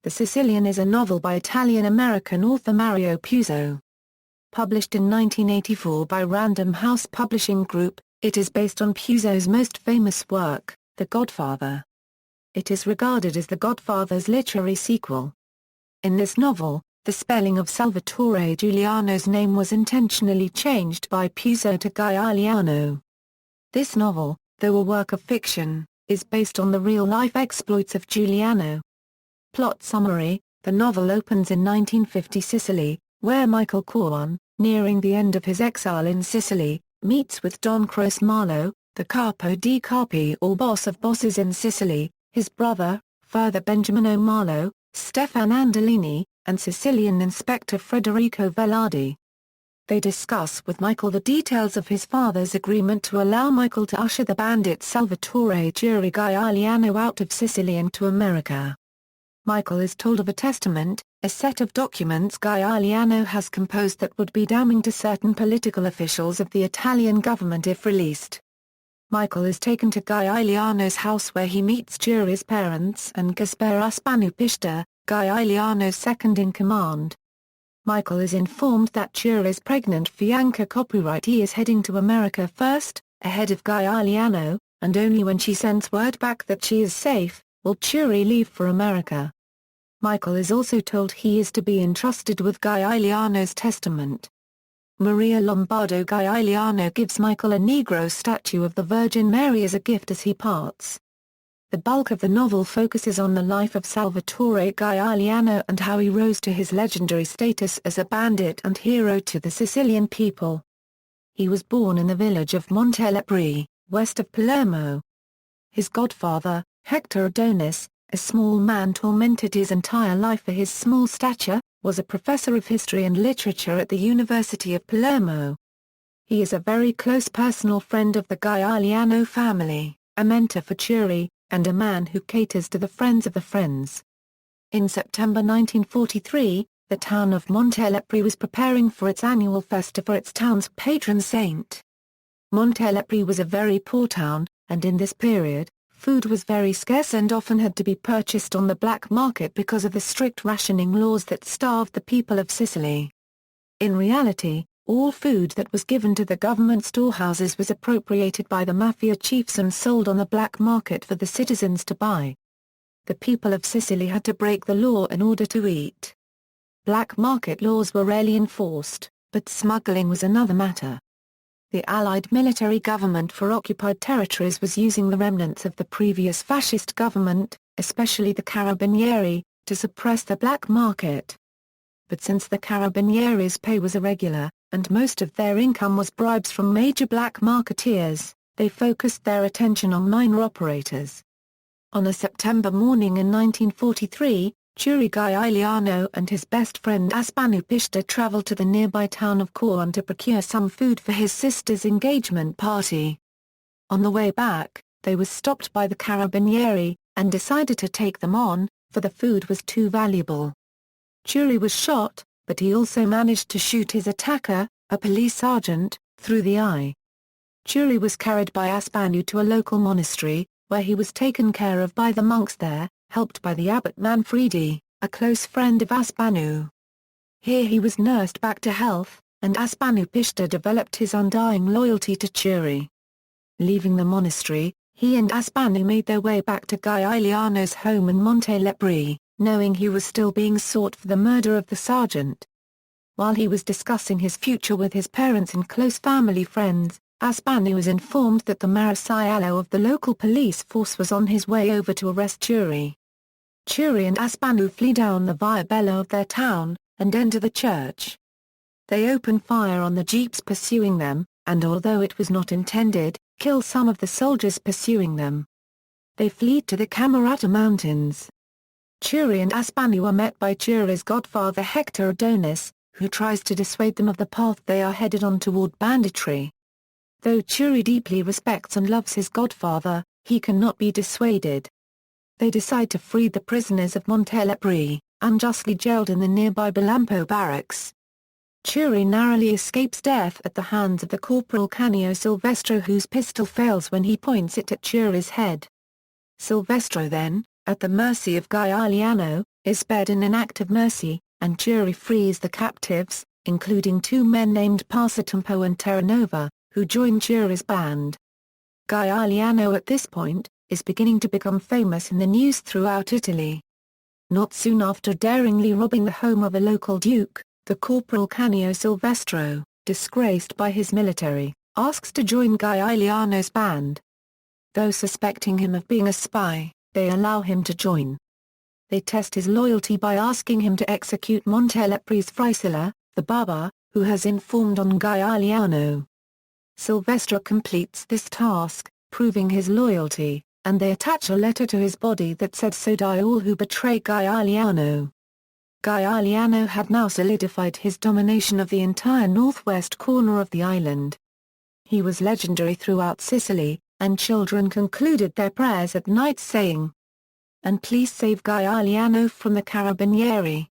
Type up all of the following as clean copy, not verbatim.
The Sicilian is a novel by Italian-American author Mario Puzo. Published in 1984 by Random House Publishing Group, it is based on Puzo's most famous work, The Godfather. It is regarded as The Godfather's literary sequel. In this novel, the spelling of Salvatore Giuliano's name was intentionally changed by Puzo to Guiliano. This novel, though a work of fiction, is based on the real-life exploits of Giuliano. Plot summary: the novel opens in 1950 Sicily, where Michael Corleone, nearing the end of his exile in Sicily, meets with Don Croce Marlo, the capo di capi or boss of bosses in Sicily, his brother, Father Benjamino Marlo, Stefan Andolini, and Sicilian Inspector Federico Velardi. They discuss with Michael the details of his father's agreement to allow Michael to usher the bandit Salvatore Giuliano out of Sicily and to America. Michael is told of a testament, a set of documents Guiliano has composed that would be damning to certain political officials of the Italian government if released. Michael is taken to Guiliano's house where he meets Giuri's parents and Gaspare Aspanupista, Guiliano's second-in-command. Michael is informed that Giuri's pregnant fiancée copywriter is heading to America first, ahead of Guiliano, and only when she sends word back that she is safe, will Giuri leave for America. Michael is also told he is to be entrusted with Guiliano's testament. Maria Lombardo Guiliano gives Michael a Negro statue of the Virgin Mary as a gift as he parts. The bulk of the novel focuses on the life of Salvatore Giuliano and how he rose to his legendary status as a bandit and hero to the Sicilian people. He was born in the village of Montelepri, west of Palermo. His godfather, Hector Adonis, a small man tormented his entire life for his small stature, was a professor of history and literature at the University of Palermo. He is a very close personal friend of the Guiliano family, a mentor for Giuri, and a man who caters to the friends of the friends. In September 1943, the town of Montelepri was preparing for its annual festa for its town's patron saint. Montelepri was a very poor town, and in this period, food was very scarce and often had to be purchased on the black market because of the strict rationing laws that starved the people of Sicily. In reality, all food that was given to the government storehouses was appropriated by the mafia chiefs and sold on the black market for the citizens to buy. The people of Sicily had to break the law in order to eat. Black market laws were rarely enforced, but smuggling was another matter. The Allied military government for occupied territories was using the remnants of the previous fascist government, especially the Carabinieri, to suppress the black market. But since the Carabinieri's pay was irregular, and most of their income was bribes from major black marketeers, they focused their attention on minor operators. On a September morning in 1943, Giuri Guiliano and his best friend Aspanupista traveled to the nearby town of Corleone to procure some food for his sister's engagement party. On the way back, they were stopped by the Carabinieri, and decided to take them on, for the food was too valuable. Giuri was shot, but he also managed to shoot his attacker, a police sergeant, through the eye. Giuri was carried by Aspanu to a local monastery, where he was taken care of by the monks there, helped by the abbot Manfredi, a close friend of Aspanu. Here he was nursed back to health, and Aspanupista developed his undying loyalty to Giuri. Leaving the monastery, he and Aspanu made their way back to Guiliano's home in Montelepri, knowing he was still being sought for the murder of the sergeant. While he was discussing his future with his parents and close family friends, Aspanu was informed that the Marasiello of the local police force was on his way over to arrest Giuri. Giuri and Aspanu flee down the Via Bella of their town, and enter the church. They open fire on the jeeps pursuing them, and although it was not intended, kill some of the soldiers pursuing them. They flee to the Camerata Mountains. Giuri and Aspanu are met by Giuri's godfather Hector Adonis, who tries to dissuade them of the path they are headed on toward banditry. Though Giuri deeply respects and loves his godfather, he cannot be dissuaded. They decide to free the prisoners of Montelepri, unjustly jailed in the nearby Belampo barracks. Giuri narrowly escapes death at the hands of the Corporal Canio Silvestro, whose pistol fails when he points it at Giuri's head. Silvestro then, at the mercy of Guiliano, is spared in an act of mercy, and Churi frees the captives, including two men named Passatempo and Terranova, who join Churi's band. Guiliano at this point, is beginning to become famous in the news throughout Italy. Not soon after daringly robbing the home of a local duke, the Corporal Canio Silvestro, disgraced by his military, asks to join Guiliano's band. Though suspecting him of being a spy, they allow him to join. They test his loyalty by asking him to execute Montelepri's Frisilla, the barber, who has informed on Guiliano. Silvestro completes this task, proving his loyalty, and they attach a letter to his body that said "So die all who betray Guiliano." Guiliano had now solidified his domination of the entire northwest corner of the island. He was legendary throughout Sicily, and children concluded their prayers at night saying, "And please save Guiliano from the Carabinieri."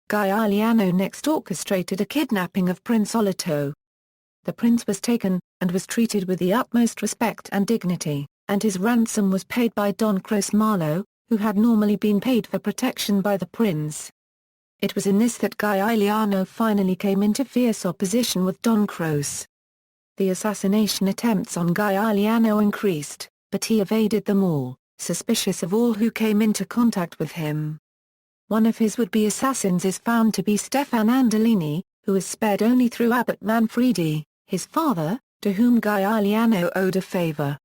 Guiliano next orchestrated a kidnapping of Prince Alito. The prince was taken, and was treated with the utmost respect and dignity, and his ransom was paid by Don Crosmarlo, who had normally been paid for protection by the prince. It was in this that Guiliano finally came into fierce opposition with Don Croce. The assassination attempts on Guiliano increased, but he evaded them all, suspicious of all who came into contact with him. One of his would-be assassins is found to be Stefan Andolini, who is spared only through Abbot Manfredi, his father, to whom Guiliano owed a favor.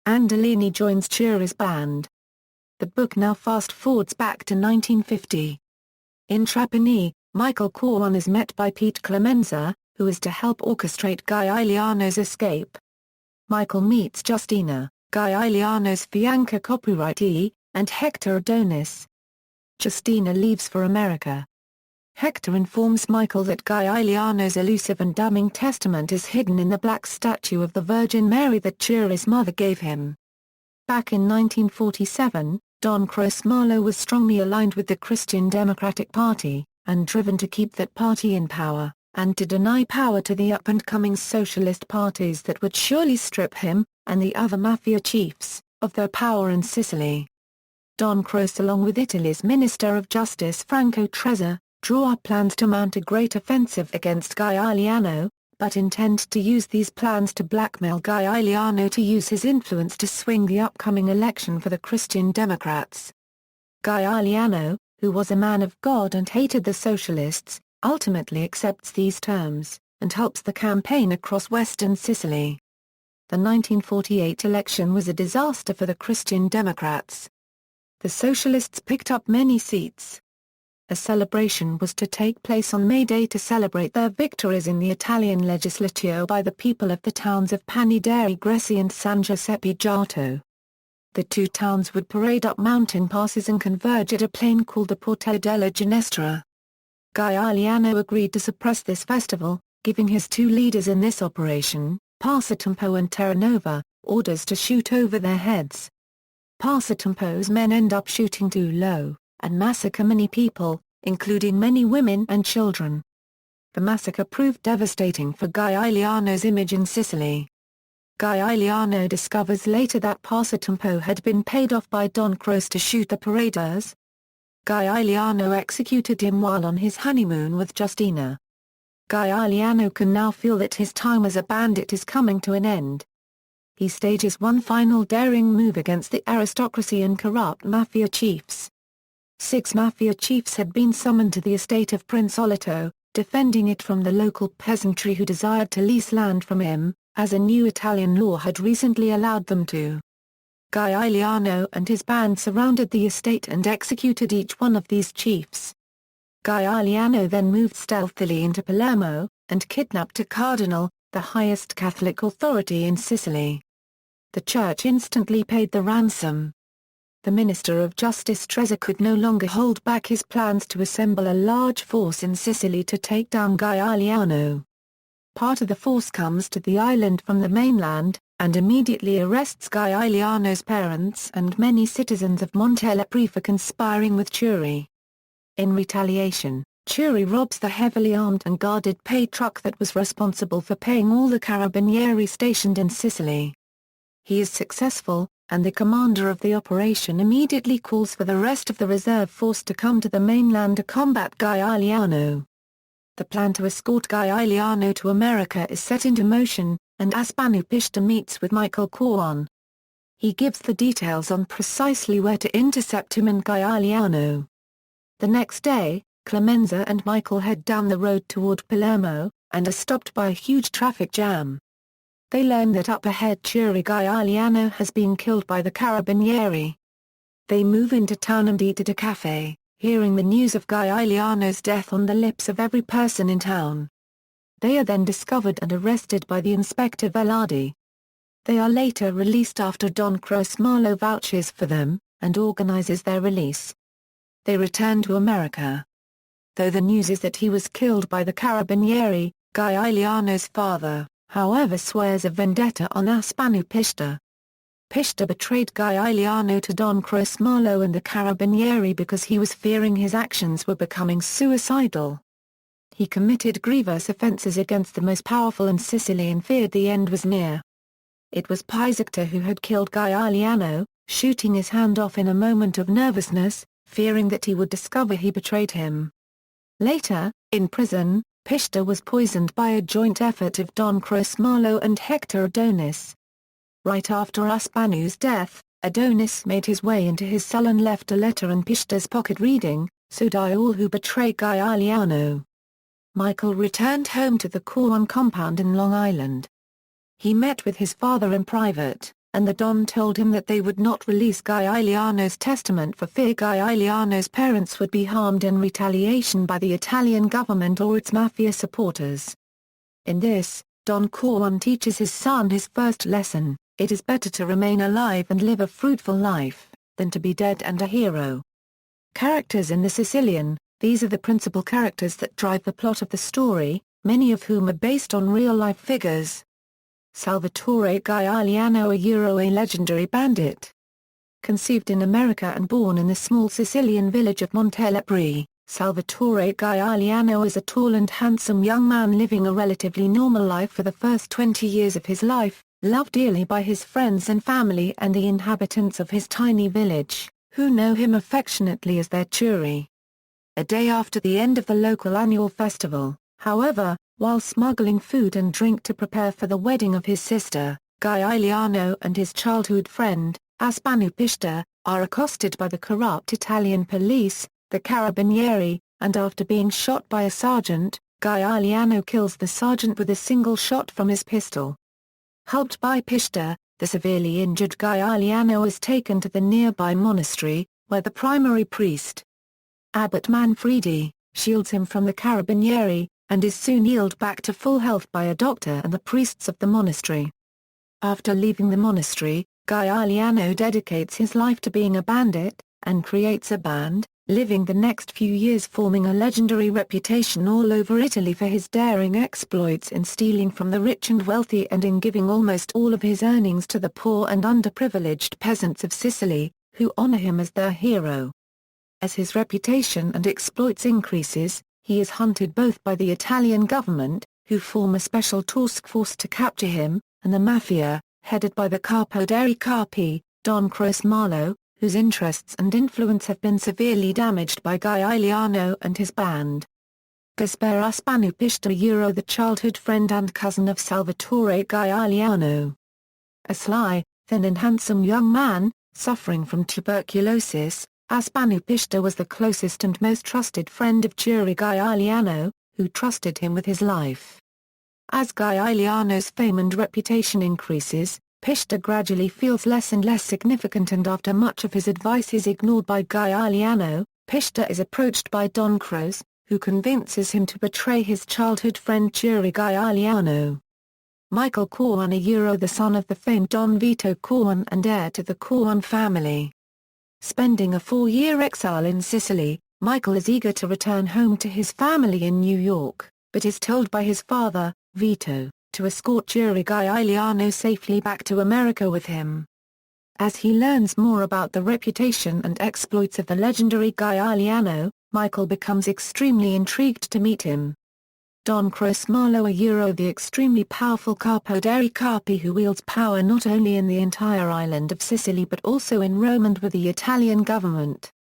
Andolini joins Churi's band. The book now fast-forwards back to 1950. In Trapani, Michael Corwan is met by Pete Clemenza, who is to help orchestrate Guiliano's escape. Michael meets Justina, Guiliano's fianca copyrightee, and Hector Adonis. Justina leaves for America. Hector informs Michael that Guiliano's elusive and damning testament is hidden in the black statue of the Virgin Mary that Churi's mother gave him. Back in 1947, Don Crosmarlo was strongly aligned with the Christian Democratic Party, and driven to keep that party in power, and to deny power to the up-and-coming socialist parties that would surely strip him, and the other mafia chiefs, of their power in Sicily. Don Croce, along with Italy's Minister of Justice Franco Trezza, draw up plans to mount a great offensive against Guiliano, but intend to use these plans to blackmail Guiliano to use his influence to swing the upcoming election for the Christian Democrats. Guiliano, who was a man of God and hated the socialists, ultimately accepts these terms, and helps the campaign across western Sicily. The 1948 election was a disaster for the Christian Democrats. The socialists picked up many seats. A celebration was to take place on May Day to celebrate their victories in the Italian legislature by the people of the towns of Pani dei Greci and San Giuseppe Giotto. The two towns would parade up mountain passes and converge at a plain called the Porto della Ginestra. Guiliano agreed to suppress this festival, giving his two leaders in this operation, Passatempo and Terranova, orders to shoot over their heads. Passatempo's men end up shooting too low, and massacre many people, including many women and children. The massacre proved devastating for Guiliano's image in Sicily. Guiliano discovers later that Passatempo had been paid off by Don Croce to shoot the paraders. Guiliano executed him while on his honeymoon with Justina. Guiliano can now feel that his time as a bandit is coming to an end. He stages one final daring move against the aristocracy and corrupt mafia chiefs. 6 mafia chiefs had been summoned to the estate of Prince Alito, defending it from the local peasantry who desired to lease land from him, as a new Italian law had recently allowed them to. Guiliano and his band surrounded the estate and executed each one of these chiefs. Guiliano then moved stealthily into Palermo, and kidnapped a cardinal, the highest Catholic authority in Sicily. The church instantly paid the ransom. The Minister of Justice Trezza could no longer hold back his plans to assemble a large force in Sicily to take down Guiliano. Part of the force comes to the island from the mainland, and immediately arrests Guiliano's parents and many citizens of Montelepri for conspiring with Churi. In retaliation, Churi robs the heavily armed and guarded pay truck that was responsible for paying all the carabinieri stationed in Sicily. He is successful, and the commander of the operation immediately calls for the rest of the reserve force to come to the mainland to combat Guiliano. The plan to escort Guiliano to America is set into motion, and Aspanupishta meets with Michael Corleone. He gives the details on precisely where to intercept him and Guiliano. The next day, Clemenza and Michael head down the road toward Palermo, and are stopped by a huge traffic jam. They learn that up ahead Churi Guiliano has been killed by the Carabinieri. They move into town and eat at a cafe, hearing the news of Guiliano's death on the lips of every person in town. They are then discovered and arrested by the Inspector Velarde. They are later released after Don Crosmarlo vouches for them, and organizes their release. They return to America. Though the news is that he was killed by the Carabinieri, Guiliano's father, however, swears a vendetta on Aspanupishta. Pishta betrayed Guiliano to Don Crosmarlo and the Carabinieri because he was fearing his actions were becoming suicidal. He committed grievous offences against the most powerful, and Sicilian feared the end was near. It was Pizzicta who had killed Guiliano, shooting his hand off in a moment of nervousness, fearing that he would discover he betrayed him. Later, in prison, Pishta was poisoned by a joint effort of Don Crosmarlo and Hector Adonis. Right after Aspanu's death, Adonis made his way into his cell and left a letter in Pishta's pocket reading, "So die all who betray Guiliano." Michael returned home to the Corleone compound in Long Island. He met with his father in private, and the Don told him that they would not release Guiliano's testament for fear Guiliano's parents would be harmed in retaliation by the Italian government or its mafia supporters. In this, Don Corleone teaches his son his first lesson: it is better to remain alive and live a fruitful life, than to be dead and a hero. Characters in the Sicilian: these are the principal characters that drive the plot of the story, many of whom are based on real-life figures. Salvatore Giuliano, a legendary bandit. Conceived in America and born in the small Sicilian village of Montelepri, Salvatore Giuliano is a tall and handsome young man living a relatively normal life for the first 20 years of his life, loved dearly by his friends and family and the inhabitants of his tiny village, who know him affectionately as their Churi. A day after the end of the local annual festival, however, while smuggling food and drink to prepare for the wedding of his sister, Guiliano and his childhood friend, Aspanupishta, are accosted by the corrupt Italian police, the Carabinieri, and after being shot by a sergeant, Guiliano kills the sergeant with a single shot from his pistol. Helped by Pishta, the severely injured Guiliano is taken to the nearby monastery, where the primary priest, Abbot Manfredi, shields him from the Carabinieri, and is soon healed back to full health by a doctor and the priests of the monastery. After leaving the monastery, Guiliano dedicates his life to being a bandit, and creates a band, living the next few years forming a legendary reputation all over Italy for his daring exploits in stealing from the rich and wealthy and in giving almost all of his earnings to the poor and underprivileged peasants of Sicily, who honor him as their hero. As his reputation and exploits increases, he is hunted both by the Italian government, who form a special task force to capture him, and the mafia, headed by the Capo dei Capi, Don Crosmarlo, whose interests and influence have been severely damaged by Guiliano and his band. Gaspare Aspanupishta, the childhood friend and cousin of Salvatore Giuliano. A sly, thin and handsome young man, suffering from tuberculosis, Aspanupishta was the closest and most trusted friend of Churi Guiliano, who trusted him with his life. As Guiliano's fame and reputation increases, Pishta gradually feels less and less significant, and after much of his advice is ignored by Guiliano, Pishta is approached by Don Cros, who convinces him to betray his childhood friend Churi Guiliano. Michael Corleone, the son of the famed Don Vito Corleone and heir to the Corleone family. Spending a 4-year exile in Sicily, Michael is eager to return home to his family in New York, but is told by his father, Vito, to escort Churi Guiliano safely back to America with him. As he learns more about the reputation and exploits of the legendary Guiliano, Michael becomes extremely intrigued to meet him. Don Crosmalo the extremely powerful Capo dei Capi who wields power not only in the entire island of Sicily but also in Rome and with the Italian government.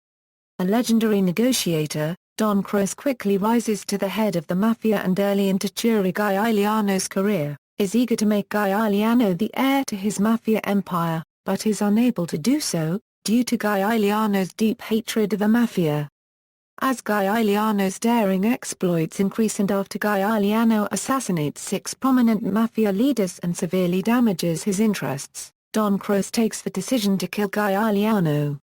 A legendary negotiator, Don Croce quickly rises to the head of the mafia and early in Guiliano's career, is eager to make Guiliano the heir to his mafia empire, but is unable to do so, due to Guiliano's deep hatred of the mafia. As Guiliano's daring exploits increase and after Guiliano assassinates 6 prominent mafia leaders and severely damages his interests, Don Croce takes the decision to kill Guiliano.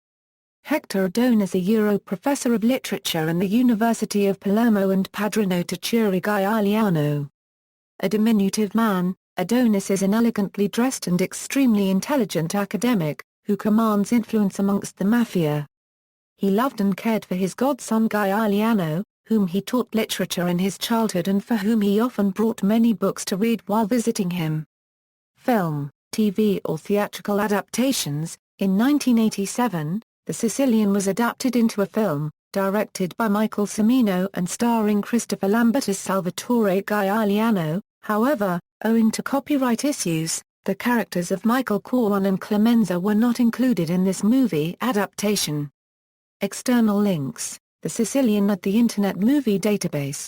Hector Adonis a professor of literature in the University of Palermo and padrino to Guiliano. A diminutive man, Adonis is an elegantly dressed and extremely intelligent academic, who commands influence amongst the mafia. He loved and cared for his godson Guiliano, whom he taught literature in his childhood and for whom he often brought many books to read while visiting him. Film, TV or theatrical adaptations. In 1987, The Sicilian was adapted into a film, directed by Michael Cimino and starring Christopher Lambert as Salvatore Giuliano. However, owing to copyright issues, the characters of Michael Corleone and Clemenza were not included in this movie adaptation. External links: The Sicilian at the Internet Movie Database.